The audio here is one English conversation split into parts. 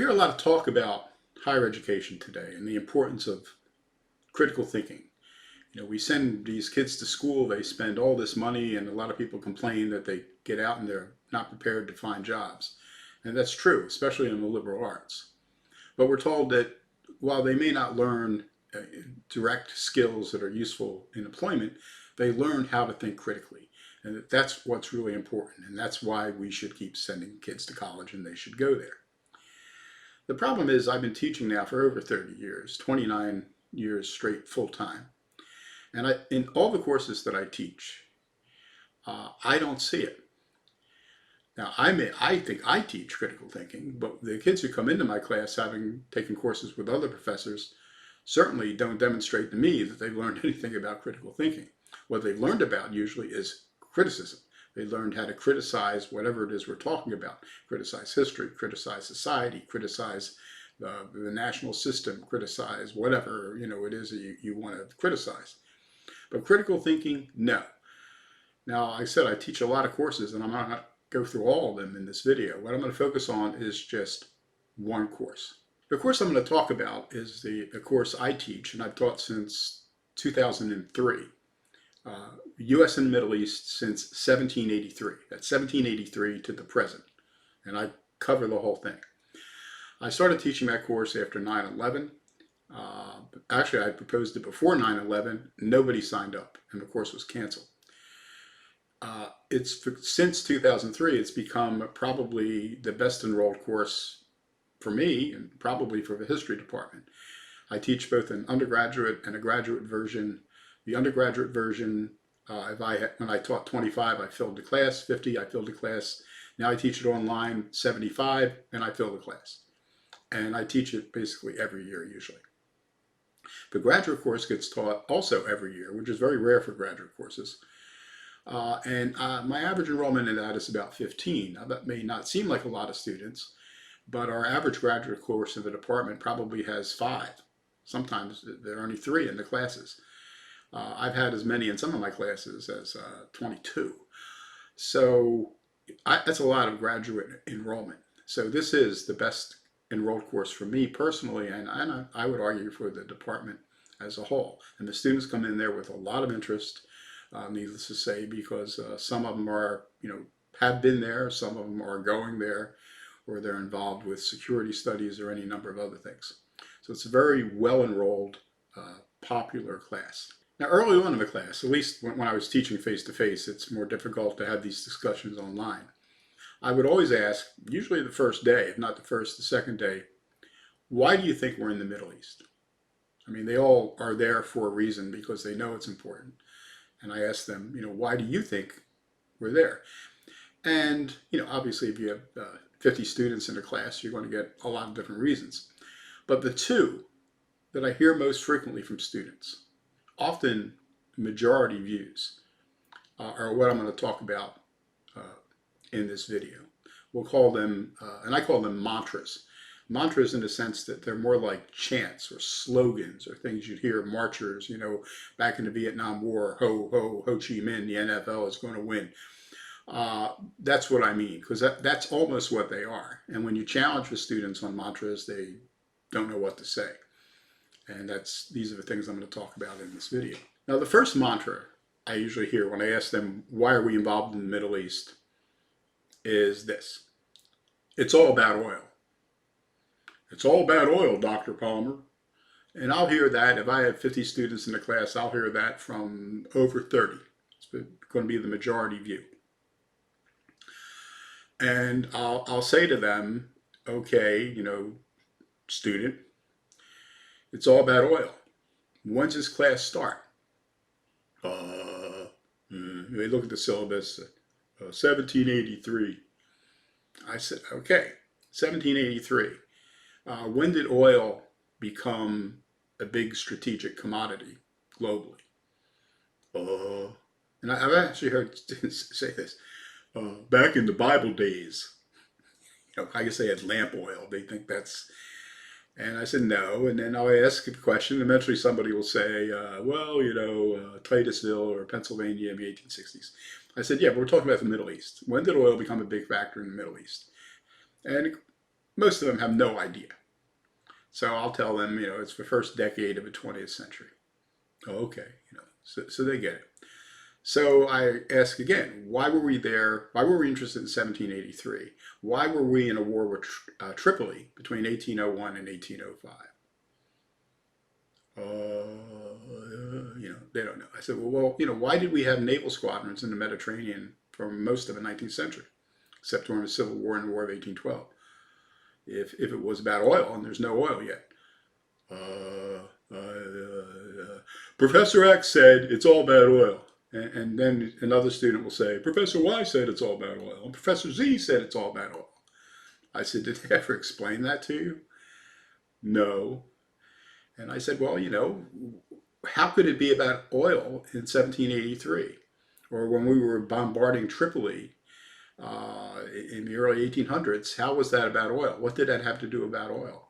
We hear a lot of talk about higher education today and the importance of critical thinking. We send these kids to school, they spend all this money, and a lot of people complain that they get out and they're not prepared to find jobs. And that's true, especially in the liberal arts. But we're told that while they may not learn direct skills that are useful in employment, they learn how to think critically. And that's what's really important. And that's why we should keep sending kids to college and they should go there. The problem is I've been teaching now for over 30 years, 29 years straight full time. And in all the courses that I teach, I don't see it. Now, I think I teach critical thinking, but the kids who come into my class having taken courses with other professors certainly don't demonstrate to me that they've learned anything about critical thinking. What they've learned about usually is criticism. They learned how to criticize whatever it is we're talking about. Criticize history, criticize society, criticize the national system, criticize whatever it is that you want to criticize. But critical thinking, no. Now, I said I teach a lot of courses, and I'm not going to go through all of them in this video. What I'm going to focus on is just one course. The course I'm going to talk about is the course I teach, and I've taught since 2003. U.S. and the Middle East since 1783. That's 1783 to the present. And I cover the whole thing. I started teaching that course after 9/11. Actually, I proposed it before 9/11. Nobody signed up, and the course was canceled. Since 2003, it's become probably the best enrolled course for me, and probably for the history department. I teach both an undergraduate and a graduate version. The undergraduate version, when I taught 25, I filled the class. 50, I filled the class. Now I teach it online, 75, and I fill the class. And I teach it basically every year, usually. The graduate course gets taught also every year, which is very rare for graduate courses. My average enrollment in that is about 15. Now, that may not seem like a lot of students, but our average graduate course in the department probably has 5. Sometimes there are only 3 in the classes. I've had as many in some of my classes as 22. So that's a lot of graduate enrollment. So this is the best enrolled course for me personally, and I would argue for the department as a whole. And the students come in there with a lot of interest, needless to say, because some of them are, have been there, some of them are going there, or they're involved with security studies or any number of other things. So it's a very well-enrolled, popular class. Now, early on in the class, at least when I was teaching face-to-face, it's more difficult to have these discussions online. I would always ask, usually the first day, if not the first, the second day, why do you think we're in the Middle East? I mean, they all are there for a reason because they know it's important. And I ask them, why do you think we're there? And, obviously if you have 50 students in a class, you're going to get a lot of different reasons. But the two that I hear most frequently from students, often majority views, are what I'm going to talk about in this video. We'll call them, and I call them mantras. Mantras in the sense that they're more like chants or slogans or things you'd hear marchers, back in the Vietnam War, ho, ho, Ho Chi Minh, the NFL is going to win. That's what I mean, because that's almost what they are. And when you challenge the students on mantras, they don't know what to say. And these are the things I'm going to talk about in this video. Now, the first mantra I usually hear when I ask them, why are we involved in the Middle East, is this: it's all about oil. It's all about oil, Dr. Palmer. And I'll hear that, if I have 50 students in the class, I'll hear that from over 30. It's going to be the majority view. And I'll say to them, okay, student, it's all about oil. When's this class start? They look at the syllabus, 1783. I said, okay, 1783. When did oil become a big strategic commodity globally? And I've actually heard students say this, back in the Bible days. I guess they had lamp oil. They think that's, and I said no. And then I'll ask a question. Eventually somebody will say, Titusville or Pennsylvania in the 1860s. I said, yeah, but we're talking about the Middle East. When did oil become a big factor in the Middle East? And Most of them have no idea. So I'll tell them, it's the first decade of the 20th century. Oh, okay, so they get it. So I ask again, why were we there? Why were we interested in 1783? Why were we in a war with Tripoli between 1801 and 1805? They don't know. I said, well, why did we have naval squadrons in the Mediterranean for most of the 19th century, except during the Civil War and the War of 1812? If it was about oil, and there's no oil yet. Professor X said it's all about oil. And then another student will say, Professor Y said it's all about oil. And Professor Z said it's all about oil. I said, did they ever explain that to you? No. And I said, well, how could it be about oil in 1783? Or when we were bombarding Tripoli in the early 1800s, how was that about oil? What did that have to do about oil?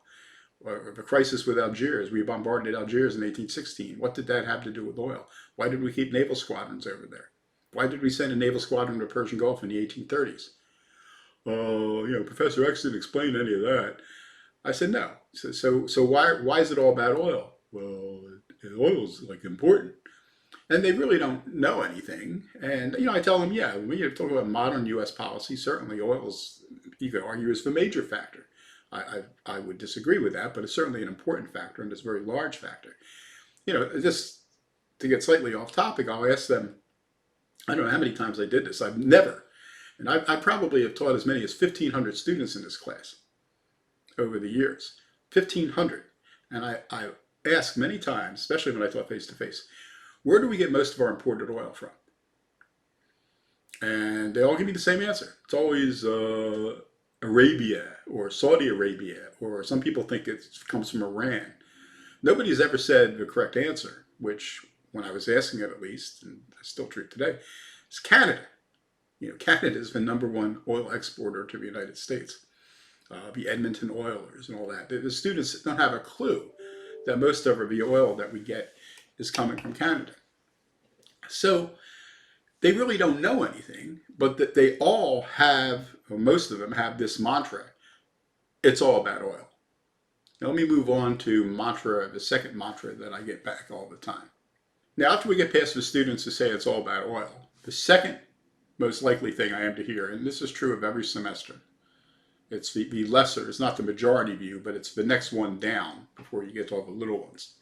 Or the crisis with Algiers, we bombarded Algiers in 1816. What did that have to do with oil? Why did we keep naval squadrons over there? Why did we send a naval squadron to the Persian Gulf in the 1830s? Oh, Professor X didn't explain any of that. I said, no. So why is it all about oil? Well, oil's like important. And they really don't know anything. And, I tell them, yeah, when you talk about modern U.S. policy, certainly oil's, you could argue, is the major factor. I would disagree with that, but it's certainly an important factor, and it's a very large factor. Just to get slightly off topic, I'll ask them, I don't know how many times I did this. I've never, and I probably have taught as many as 1,500 students in this class over the years. 1,500. And I ask many times, especially when I taught face-to-face, where do we get most of our imported oil from? And they all give me the same answer. It's always Arabia or Saudi Arabia, or some people think it comes from Iran. Nobody's ever said the correct answer, which when I was asking it at least, and it's still true today, is Canada. Canada is the #1 oil exporter to the United States. The Edmonton Oilers and all that. The students don't have a clue that most of the oil that we get is coming from Canada. So they really don't know anything, but that they all have, or most of them have this mantra, it's all about oil. Now let me move on to the second mantra that I get back all the time. Now after we get past the students who say it's all about oil, the second most likely thing I am to hear, and this is true of every semester, it's the lesser, it's not the majority view, but it's the next one down before you get to all the little ones.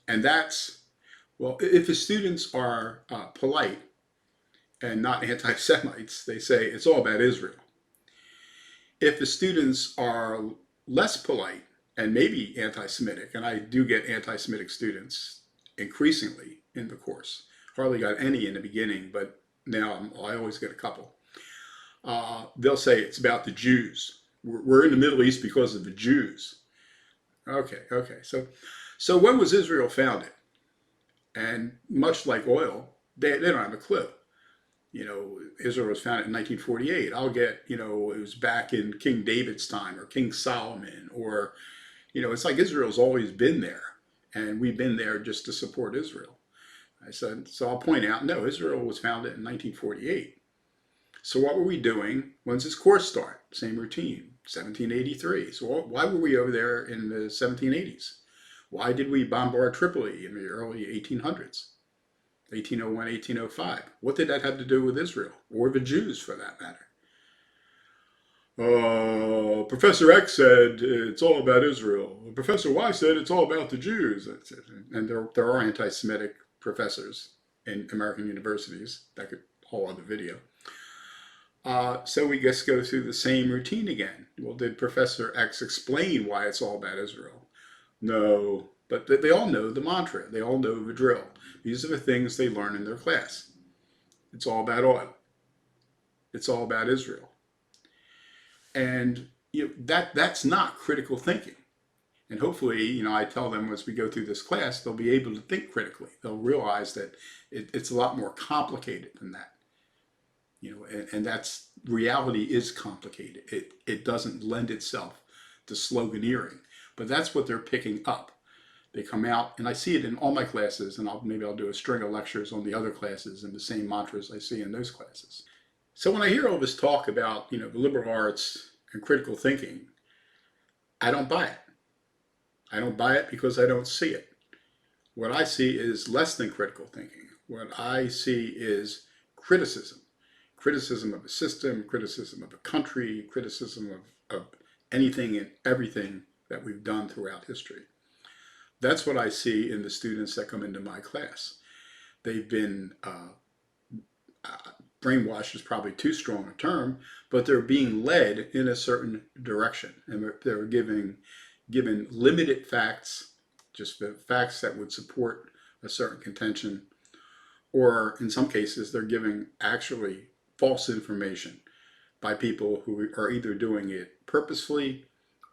And that's, well, if the students are polite and not anti-Semites, they say it's all about Israel. If the students are less polite and maybe anti-Semitic, and I do get anti-Semitic students increasingly in the course, hardly got any in the beginning, but now I always get a couple. They'll say it's about the Jews. We're in the Middle East because of the Jews. Okay. So when was Israel founded? And much like oil, they don't have a clue. Israel was founded in 1948. I'll get, it was back in King David's time or King Solomon, or, it's like Israel's always been there, and we've been there just to support Israel. I said, so I'll point out, no, Israel was founded in 1948. So what were we doing? When's this course start? Same routine, 1783. So why were we over there in the 1780s? Why did we bombard Tripoli in the early 1800s? 1801, 1805. What did that have to do with Israel, or the Jews for that matter? Professor X said it's all about Israel. Professor Y said it's all about the Jews. And there are anti-Semitic professors in American universities. That could whole other video. So we just go through the same routine again. Well, did Professor X explain why it's all about Israel? No, but they all know the mantra. They all know the drill. These are the things they learn in their class. It's all about oil. It's all about Israel. And that's not critical thinking. And hopefully, I tell them as we go through this class, they'll be able to think critically. They'll realize that it's a lot more complicated than that. And that's, reality is complicated. It doesn't lend itself to sloganeering, but that's what they're picking up. They come out, and I see it in all my classes, and maybe I'll do a string of lectures on the other classes and the same mantras I see in those classes. So when I hear all this talk about, the liberal arts and critical thinking, I don't buy it. I don't buy it because I don't see it. What I see is less than critical thinking. What I see is criticism. Criticism of a system, criticism of a country, criticism of anything and everything that we've done throughout history. That's what I see in the students that come into my class. They've been brainwashed is probably too strong a term, but they're being led in a certain direction, and they're given limited facts, just the facts that would support a certain contention, or in some cases, they're giving actually false information by people who are either doing it purposefully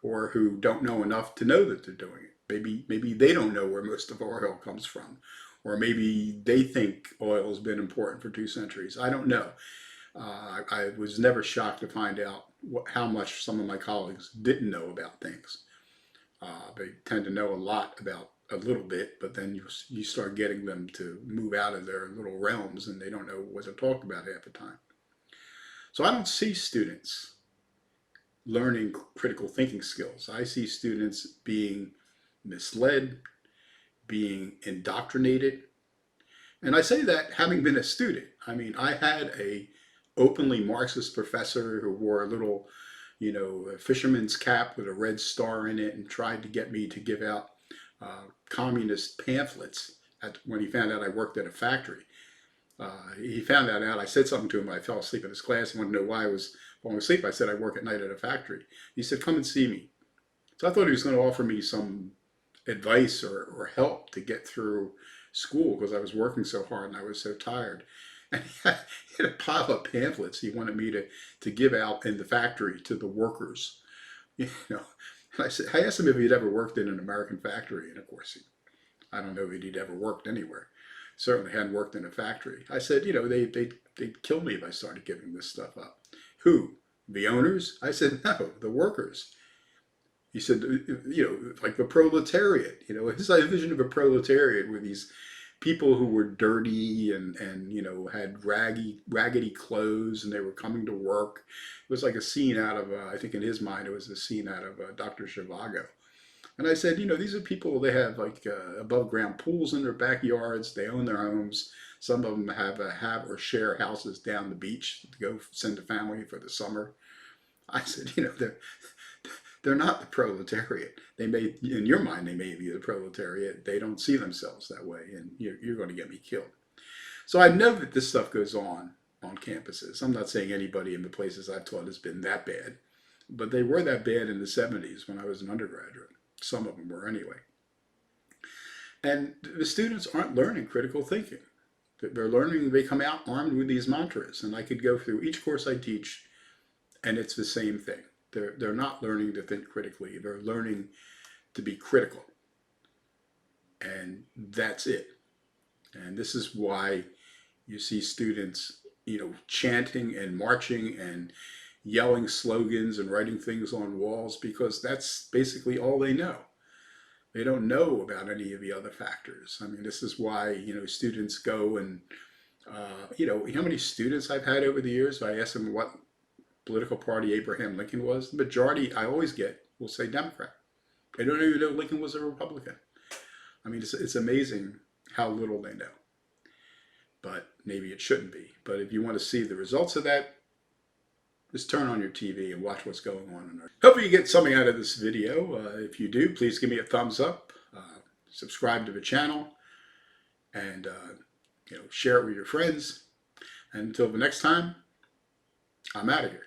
or who don't know enough to know that they're doing it. Maybe they don't know where most of our oil comes from, or maybe they think oil has been important for 2 centuries. I don't know. I was never shocked to find out how much some of my colleagues didn't know about things. They tend to know a lot about a little bit, but then you start getting them to move out of their little realms and they don't know what to talk about half the time. So I don't see students learning critical thinking skills. I see students being misled, being indoctrinated. And I say that having been a student. I mean, I had a openly Marxist professor who wore a little, a fisherman's cap with a red star in it and tried to get me to give out communist pamphlets when he found out I worked at a factory. He found that out. I said something to him. I fell asleep in his class. He wanted to know why I was falling asleep. I said, I work at night at a factory. He said, come and see me. So I thought he was going to offer me some advice or help to get through school because I was working so hard and I was so tired. And he had a pile of pamphlets he wanted me to give out in the factory to the workers. And I asked him if he'd ever worked in an American factory, and of course, I don't know if he'd ever worked anywhere. Certainly hadn't worked in a factory. I said, they'd kill me if I started giving this stuff up. Who? The owners? I said, no, the workers. He said, like the proletariat. His vision of a proletariat were these people who were dirty and had raggedy clothes, and they were coming to work. It was like a scene out of, I think in his mind, it was a scene out of Dr. Zhivago. And I said, these are people, they have like above ground pools in their backyards. They own their homes. Some of them have or share houses down the beach to go send a family for the summer. I said, they're not the proletariat. They may, in your mind, they may be the proletariat. They don't see themselves that way, and you're going to get me killed. So I know that this stuff goes on campuses. I'm not saying anybody in the places I've taught has been that bad, but they were that bad in the 70s when I was an undergraduate. Some of them were anyway. And the students aren't learning critical thinking. They're learning, they come out armed with these mantras, and I could go through each course I teach, and it's the same thing. They're not learning to think critically. They're learning to be critical. And that's it. And this is why you see students, chanting and marching and yelling slogans and writing things on walls, because that's basically all they know. They don't know about any of the other factors. I mean, this is why, students go and, how many students I've had over the years, I ask them what political party Abraham Lincoln was. The majority I always get will say Democrat. They don't even know Lincoln was a Republican. I mean, it's amazing how little they know. But maybe it shouldn't be. But if you want to see the results of that, just turn on your TV and watch what's going on in our. Hopefully you get something out of this video. If you do, please give me a thumbs up, subscribe to the channel, and share it with your friends. And until the next time, I'm out of here.